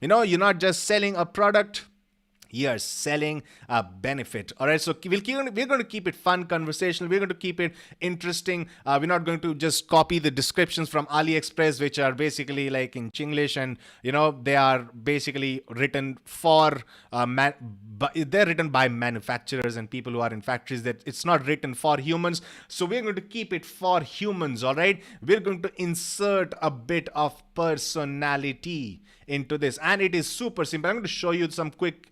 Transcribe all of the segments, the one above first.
You're not just selling a product, you're selling a benefit. All right, so we're going to keep it fun, conversational. We're going to keep it interesting. We're not going to just copy the descriptions from AliExpress, which are basically like in Chinglish, and they are basically written for they're written by manufacturers and people who are in factories. That it's not written for humans. So we're going to keep it for humans. All right, we're going to insert a bit of personality into this, and it is super simple. I'm going to show you some quick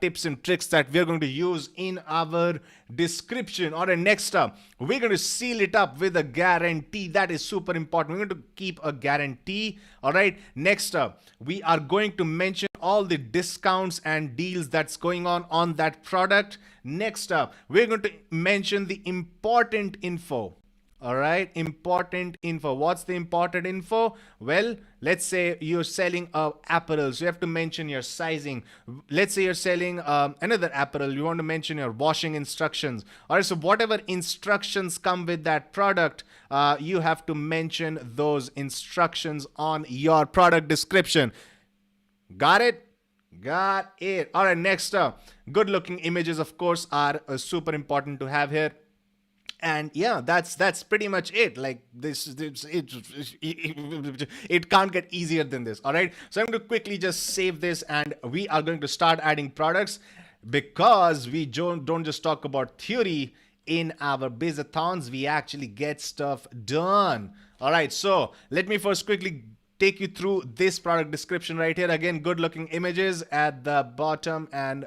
tips and tricks that we're going to use in our description. All right, next up, we're going to seal it up with a guarantee. That is super important. We're going to keep a guarantee. All right, next up, we are going to mention all the discounts and deals that's going on that product. Next up, we're going to mention the important info. All right, important info. What's the important info? Well, let's say you're selling apparel, so you have to mention your sizing. Let's say you're selling another apparel, you want to mention your washing instructions. All right, so whatever instructions come with that product, you have to mention those instructions on your product description. Got it? Got it. All right, next up, good looking images, of course, are super important to have here. And yeah, that's pretty much it. Like it can't get easier than this. All right, so I'm going to quickly just save this, and we are going to start adding products, because we don't just talk about theory in our bizathons, we actually get stuff done. All right, so let me first quickly take you through this product description right here. Again, good looking images at the bottom, and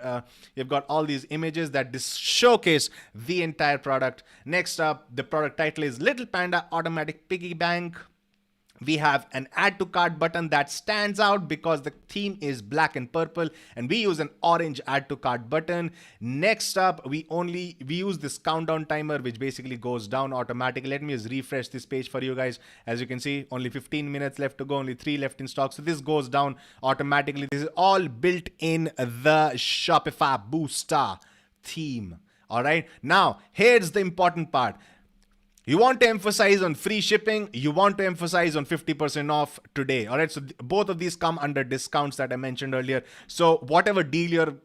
you've got all these images that showcase the entire product. Next up, the product title is Little Panda Automatic Piggy Bank. We have an add to cart button that stands out because the theme is black and purple, and we use an orange add to cart button. Next up, we use this countdown timer, which basically goes down automatically. Let me just refresh this page for you guys. As you can see, only 15 minutes left to go, only 3 left in stock. So this goes down automatically. This is all built in the Shopify Booster theme. All right, now here's the important part. You want to emphasize on free shipping. You want to emphasize on 50% off today. All right. So both of these come under discounts that I mentioned earlier. So whatever deal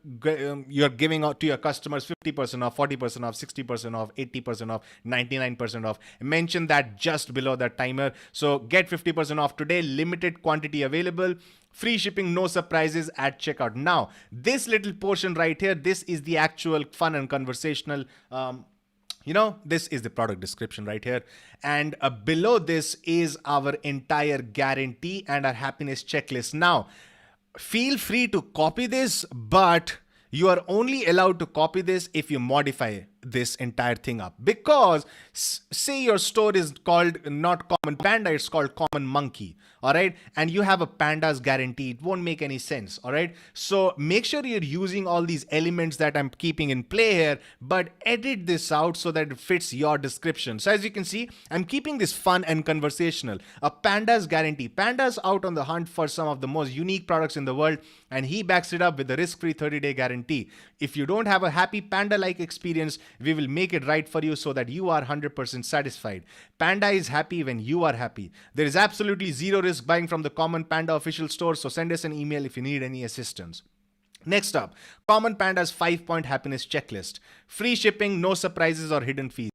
you're giving out to your customers, 50% off, 40% off, 60% off, 80% off, 99% off. Mention that just below that timer. So get 50% off today. Limited quantity available. Free shipping, no surprises at checkout. Now, this little portion right here, this is the actual fun and conversational this is the product description right here. And below this is our entire guarantee and our happiness checklist. Now, feel free to copy this, but you are only allowed to copy this if you modify this entire thing up. Because say your store is called not Common Panda, it's called Common Monkey. All right, and you have a panda's guarantee, it won't make any sense. All right, so make sure you're using all these elements that I'm keeping in play here, but edit this out so that it fits your description. So as you can see, I'm keeping this fun and conversational. A panda's guarantee. Panda's out on the hunt for some of the most unique products in the world, and he backs it up with a risk-free 30-day guarantee. If you don't have a happy panda-like experience, we will make it right for you so that you are 100% satisfied. Panda is happy when you are happy. There is absolutely zero risk buying from the Common Panda official store, so send us an email if you need any assistance. Next up, Common Panda's 5-point happiness checklist. Free shipping, no surprises or hidden fees.